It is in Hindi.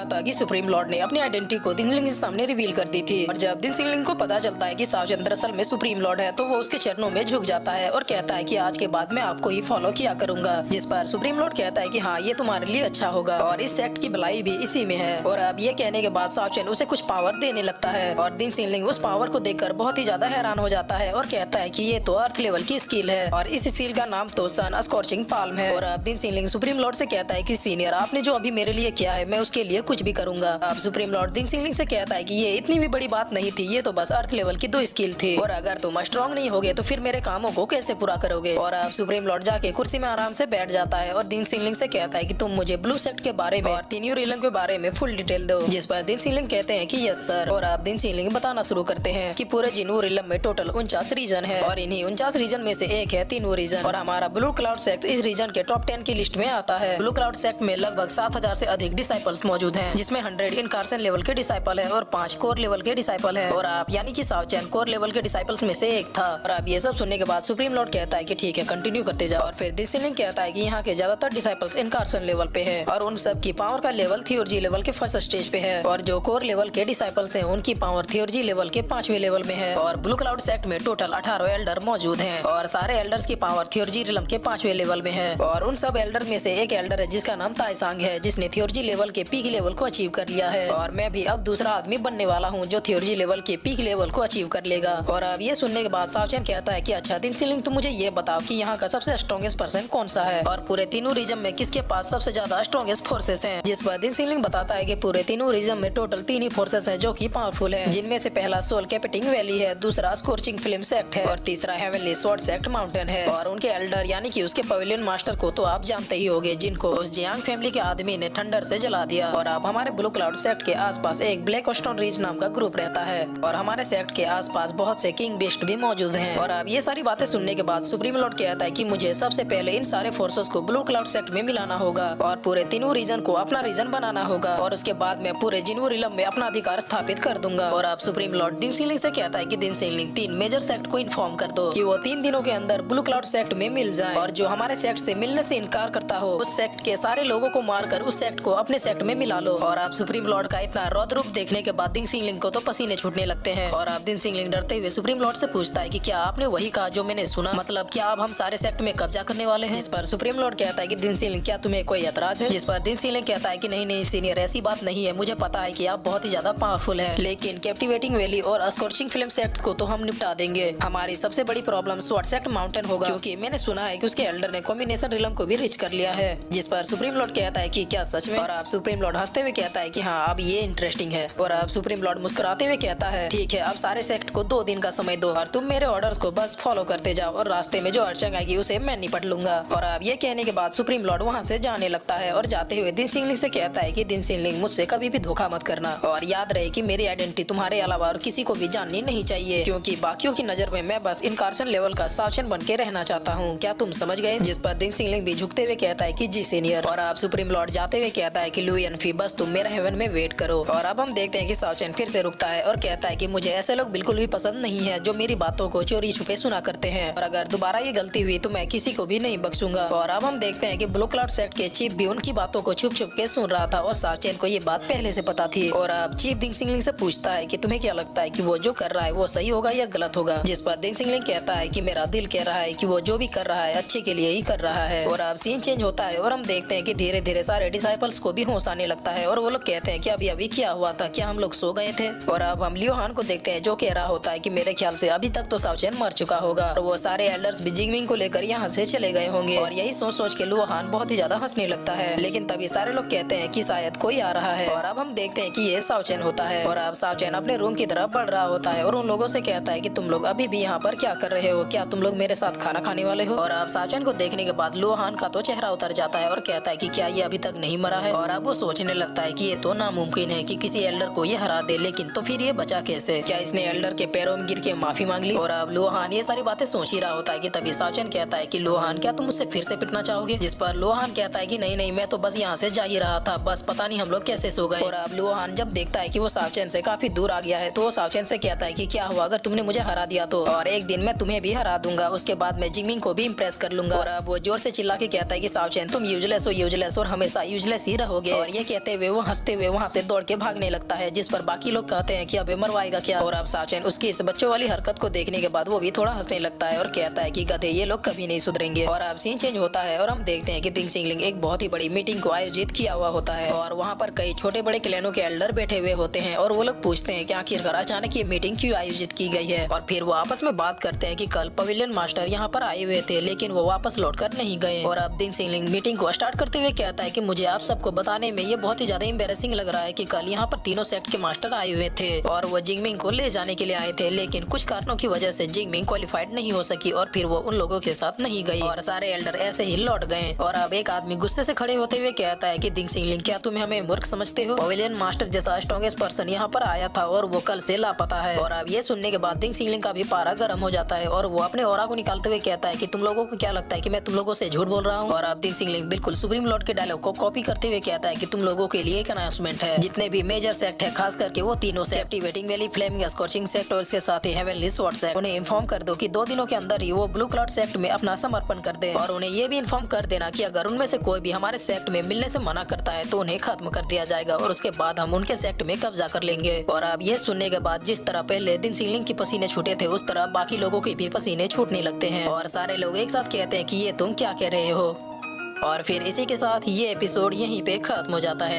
था कि सुप्रीम लॉर्ड ने अपनी आइडेंटिटी को दिनसिंह के सामने रिवील कर दी थी और जब दिनसिंह को पता चलता है कि सावचन दरअसल में सुप्रीम लॉर्ड है तो वो उसके चरणों में झुक जाता है और कहता है कि आज के बाद मैं आपको ही फॉलो किया करूंगा। जिस पर सुप्रीम लॉर्ड कहता है कि हाँ ये तुम्हारे लिए अच्छा होगा और इस सेक्ट की भलाई भी इसी में है। और अब ये कहने के बाद सावचन उसे कुछ पावर देने लगता है और दिनसिंह उस पावर को देखकर बहुत ही ज्यादा हैरान हो जाता है और कहता है कि ये तो अर्थ लेवल की स्किल है और इस स्किल का नाम तो सन स्कॉर्चिंग पाल्म है। और अब दिनसिंह सुप्रीम लॉर्ड से कहता है कि सीनियर आपने जो अभी मेरे लिए किया है मैं उसके लिए कुछ भी करूंगा। अब सुप्रीम लॉर्ड दिनसिंह से कहता है कि ये इतनी भी बड़ी बात नहीं थी, ये तो बस अर्थ लेवल की 2 स्किल थी और अगर तुम स्ट्रॉन्ग नहीं होगे तो फिर मेरे कामों को कैसे पूरा करोगे। और अब सुप्रीम लॉर्ड जाके कुर्सी में आराम से बैठ जाता है और दिनसिंह से कहता है कि तुम मुझे ब्लू सेक्ट के बारे में और तीनों रिलम के बारे में फुल डिटेल दो। जिस पर दिनसिंह कहते हैं कि यस सर। और अब दिनसिंह बताना शुरू करते हैं कि पूरे जिनू रिलम में टोटल 49 रीजन है और इन्हीं 49 रीजन में से एक है तीनों रीजन और हमारा ब्लू क्लाउड सेक्ट इस रीजन के टॉप 10 की लिस्ट में आता है। ब्लू क्लाउड सेक्ट में लगभग 7000 से अधिक डिसाइपल्स मौजूद हैं, जिसमें 100 इनकार्सन लेवल के डिसाइपल है और 5 कोर लेवल के डिसाइपल है। और आप यानी कि सावचन कोर लेवल के डिसाइपल्स में से एक था। और अब ये सब सुनने के बाद सुप्रीम लॉर्ड कहता है कि ठीक है कंटिन्यू करते जाओ। और फिर दिनसिंह कहता है कि यहाँ के ज्यादातर डिसाइपल्स इनकार्सन लेवल पे है और उन सब की पावर का लेवल थियोरजी लेवल के फर्स्ट स्टेज पे है और जो कोर लेवल के डिसाइपल्स हैं उनकी पावर थियोरजी लेवल के 5वें लेवल में है। और ब्लू क्लाउड सेक्ट में टोटल 18 एल्डर मौजूद हैं और सारे एल्डर्स की पावर थियोरजी रिलम के 5वें लेवल में है। और उन सब एल्डर में से एक एल्डर है जिसका नाम ताइसांग है, जिसने थियोरजी लेवल के पीक लेवल को अचीव कर लिया है और मैं भी अब दूसरा आदमी बनने वाला हूँ जो थियोरजी लेवल के पीक लेवल को अचीव कर लेगा। और अब ये सुनने के बाद सावचन कहता है कि अच्छा दिनसिंह तुम मुझे ये बताओ कि यहाँ का सबसे स्ट्रॉन्गेस्ट पर्सन कौन सा है और पूरे तीनों रीजन में किसके पास सबसे ज्यादा स्ट्रॉन्गेस्ट फोर्सेस हैं। जिस पर दिनसिंह बताता है कि पूरे तीनों रीजन में टोटल 3 ही फोर्सेस हैं जो कि पावरफुल हैं, जिनमें से पहला सोल कैपिटिंग वैली है, दूसरा स्कॉर्चिंग फ्लेम सेक्ट है और तीसरा हेवनली स्वॉर्ड सेक्ट माउंटेन है। और उनके एल्डर यानी कि उसके पवेलियन मास्टर को तो आप जानते ही होंगे, जिनको उस जियांग फैमिली के आदमी ने थंडर से जला दिया। और अब हमारे ब्लू क्लाउड सेक्ट के आसपास एक ब्लैक स्टोन रीज नाम का ग्रुप रहता है और हमारे सेक्ट के आसपास बहुत से किंग बीस्ट भी मौजूद हैं। और अब ये सारी बातें सुनने के बाद सुप्रीम लॉर्ड कहता है कि मुझे सबसे पहले इन सारे फोर्सेस को ब्लू क्लाउड सेक्ट में मिलाना होगा और पूरे तीनों रीजन को अपना रीजन बनाना होगा और उसके बाद मैं पूरे जिनू रिलम में अपना अधिकार स्थापित कर दूंगा। और अब सुप्रीम लॉर्ड दिनसिंह से कहता है कि दिनसिंह 3 मेजर सेक्ट को इन्फॉर्म कर दो कि वो 3 दिनों के अंदर ब्लू क्लाउड सेक्ट में मिल जाए और जो हमारे सेक्ट से मिलने से इनकार करता हो उस सेक्ट के सारे लोगों को मारकर उस सेक्ट को अपने सेक्ट में मिला लो। और आप सुप्रीम लॉर्ड का इतना रौद्र रूप देखने के बाद दिनसिंह को तो पसीने छूटने लगते हैं और अब दिनसिंह डरते हुए सुप्रीम लॉर्ड से पूछता है कि क्या आपने वही कहा जो मैंने सुना, मतलब क्या अब हम सारे सेक्ट में कब्जा करने वाले हैं। जिस पर सुप्रीम लॉर्ड कहता है कि दिनसिंह क्या तुम्हें कोई एतराज है। जिस पर दिनसिंह कहता है कि नहीं नहीं सीनियर ऐसी बात नहीं है, मुझे पता है कि आप बहुत ही ज्यादा पावरफुल हैं, लेकिन कैप्टिवेटिंग वैली और स्कॉर्चिंग फ्लेम सेक्ट को तो हम निपटा देंगे। हमारी सबसे बड़ी प्रॉब्लम स्वॉर्ड सेक्ट माउंटेन होगा क्योंकि मैंने सुना है कि उसके एल्डर ने कॉम्बिनेशन रिलम को भी रीच कर लिया है। जिस पर सुप्रीम लॉर्ड कहता है कि क्या सच में। और अब सुप्रीम लॉर्ड हंसते हुए कहता है कि हाँ अब ये इंटरेस्टिंग है। और अब सुप्रीम लॉर्ड मुस्कुराते हुए कहता है ठीक है अब सारे सेक्ट को 2 दिन का समय दो और तुम मेरे ऑर्डर्स को बस फॉलो करते जाओ और रास्ते में जो अड़चन आएगी उसे मैं निपट लूंगा। और अब ये कहने के बाद सुप्रीम लॉर्ड वहाँ से जाने लगता है और जाते हुए दिनसिंह से कहता है कि दिनसिंह मुझसे कभी भी धोखा मत करना और याद रहे कि मेरी आइडेंटिटी तुम्हारे अलावा और किसी को भी जाननी नहीं चाहिए क्योंकि बाकियों की नजर में मैं बस इनकार्सन लेवल का सावचन बन के रहना चाहता हूँ, क्या तुम समझ गए। जिस पर दिनसिंह भी झुकते हुए कहता है कि जी सीनियर। और अब सुप्रीम लॉर्ड जाते हुए कहता है कि लुयनफी बस तुम मेरा हेवन में वेट करो। और अब हम देखते हैं कि सावचन फिर से रुकता है और कहता है कि मुझे ऐसे लोग बिल्कुल भी पसंद नहीं है जो मेरी बातों को चोरी छुपे सुना करते हैं और अगर दोबारा ये गलती हुई तो मैं किसी को भी नहीं बख्शूंगा। और अब हम देखते हैं कि ब्लू क्लाउड सेक्ट के चीफ भी उनकी बातों को छुप छुप के सुन रहा था और सावचन को ये बात पहले से पता थी। और अब चीफ दिनसिंह से पूछता है कि तुम्हें क्या लगता है कि वो जो कर रहा है वो सही होगा या गलत होगा। जिस पर दिनसिंह कहता है कि मेरा दिल कह रहा है कि वो जो भी कर रहा है अच्छे के लिए ही कर रहा है। और अब सीन चेंज होता है और हम देखते हैं कि धीरे धीरे सारे डिसाइपल्स को भी होश आने लगता है और वो लोग कहते हैं कि अभी अभी क्या हुआ था, क्या हम लोग सो गए थे। और अब हम लियोहान को देखते हैं जो कह रहा होता है कि मेरे ख्याल से अभी तक तो सावचन मर चुका होगा और वो सारे एल्डर्स भी जिंगमिंग को लेकर यहाँ से चले गए होंगे। और यही सोच सोच के लियोहान बहुत ही ज्यादा हंसने लगता है, लेकिन तभी सारे लोग कहते हैं कि शायद कोई आ रहा है। और अब हम देखते हैं कि ये सावचन होता है और अब सावचन अपने रूम की तरफ बढ़ रहा होता है और उन लोगों से कहता है कि तुम लोग अभी भी यहाँ पर क्या कर रहे हो, क्या तुम लोग मेरे साथ खाना खाने वाले हो। और अब सावचन को देखने के बाद लियोहान का तो चेहरा उतर जाता है और कहता है कि क्या ये अभी तक नहीं मरा है। और अब वो सोचने लगता है कि ये तो नामुमकिन है कि किसी एल्डर को ये हरा दे, लेकिन तो फिर ये बचा कैसे, क्या इसने एल्डर के पैरों में गिर के माफी मांग ली। और अब लियोहान ये सारी बातें सोच ही रहा होता है कि तभी सावचन कहता है कि लियोहान क्या तुम मुझसे फिर से पिटना चाहोगे। जिस पर लियोहान कहता है कि नहीं नहीं मैं तो बस यहाँ से जा ही रहा था, बस पता नहीं हम लोग कैसे सो गए। और अब लियोहान जब देखता है कि वो सावचन से काफी दूर आ गया है तो वो सावचन से कहता है कि क्या हुआ अगर तुमने मुझे हरा दिया तो, और एक दिन मैं तुम्हें भी हरा दूंगा, उसके बाद मैं जिंगमिंग को भी इम्प्रेस कर लूंगा। और अब वो जोर से चिल्ला के कहता है कि सावचन तुम यूजलेस हो और हमेशा यूजलेस ही रहोगे। और ये कहते हुए वो हंसते हुए वहाँ से दौड़ के भागने लगता है, जिस पर बाकी लोग कहते हैं कि अबे मरवाएगा क्या। और अब साचेन उसकी इस बच्चों वाली हरकत को देखने के बाद वो भी थोड़ा हंसने लगता है और कहता है कि गधे ये लोग कभी नहीं सुधरेंगे। और अब सीन चेंज होता है और हम देखते हैं कि दिंग सिंगलिंग एक बहुत ही बड़ी मीटिंग को आयोजित किया हुआ होता है और वहाँ पर कई छोटे बड़े क्लैनों के एल्डर बैठे हुए होते हैं और वो लोग पूछते हैं कि आखिरकार अचानक ये मीटिंग क्यों आयोजित की गई है। और फिर वो आपस में बात करते हैं कि कल पवेलियन मास्टर यहाँ पर आए हुए थे लेकिन वो वापस लौटकर नहीं गए। और अब दिंग सिंगलिंग मीटिंग को स्टार्ट करते हुए कहता है कि मुझे आप सबको बताने में ये बहुत ही ज्यादा एम्बैरेसिंग लग रहा है कि कल यहाँ पर तीनों सेक्ट के मास्टर आए हुए थे और वो जिंगमिंग को ले जाने के लिए आए थे, लेकिन कुछ कारणों की वजह से जिंगमिंग क्वालिफाइड नहीं हो सकी और फिर वो उन लोगों के साथ नहीं गई और सारे एल्डर ऐसे ही लौट गए। और अब एक आदमी गुस्से से खड़े होते हुए कहता है कि दिंग सिंगलिंग क्या तुम्हें हमें मूर्ख समझते हो? पवेलियन मास्टर जैसा स्ट्रॉन्गेस्ट पर्सन यहाँ पर आया था और वो कल से लापता है। और अब ये सुनने के बाद दिंग सिंगलिंग का भी पारा गर्म हो जाता है और वो अपने ऑरा को निकालते हुए कहता है कि तुम लोगों को क्या लगता है कि मैं तुम लोगों से झूठ बोल रहा हूँ? और अब दिंग सिंगलिंग बिल्कुल सुप्रीम लॉर्ड के डायलॉग को कॉपी करते हुए कहता है कि तुम लोगों के लिए एक अनाउंसमेंट है, जितने भी मेजर सेक्ट है खास करके वो तीनों से activating valley, flaming scorching sect और इसके साथ ही हेवनली स्वॉर्ड सेक्ट, उन्हें इन्फॉर्म कर दो कि 2 दिनों के अंदर ही वो ब्लू क्लाउड सेक्ट में अपना समर्पण कर दे और उन्हें ये भी इन्फॉर्म कर देना कि अगर उनमें से कोई भी हमारे सेक्ट में मिलने से मना करता है तो उन्हें खत्म कर दिया जाएगा और उसके बाद हम उनके सेक्ट में कब्जा कर लेंगे। और अब ये सुनने के बाद जिस तरह पहले दिंग सिंगलिंग की पसीने छूटे थे उस तरह बाकी लोगों के भी पसीने छूटने लगते हैं और सारे लोग एक साथ कहते हैं कि ये तुम क्या कह रहे हो। और फिर इसी के साथ ये एपिसोड यहीं पे खत्म हो जाता है।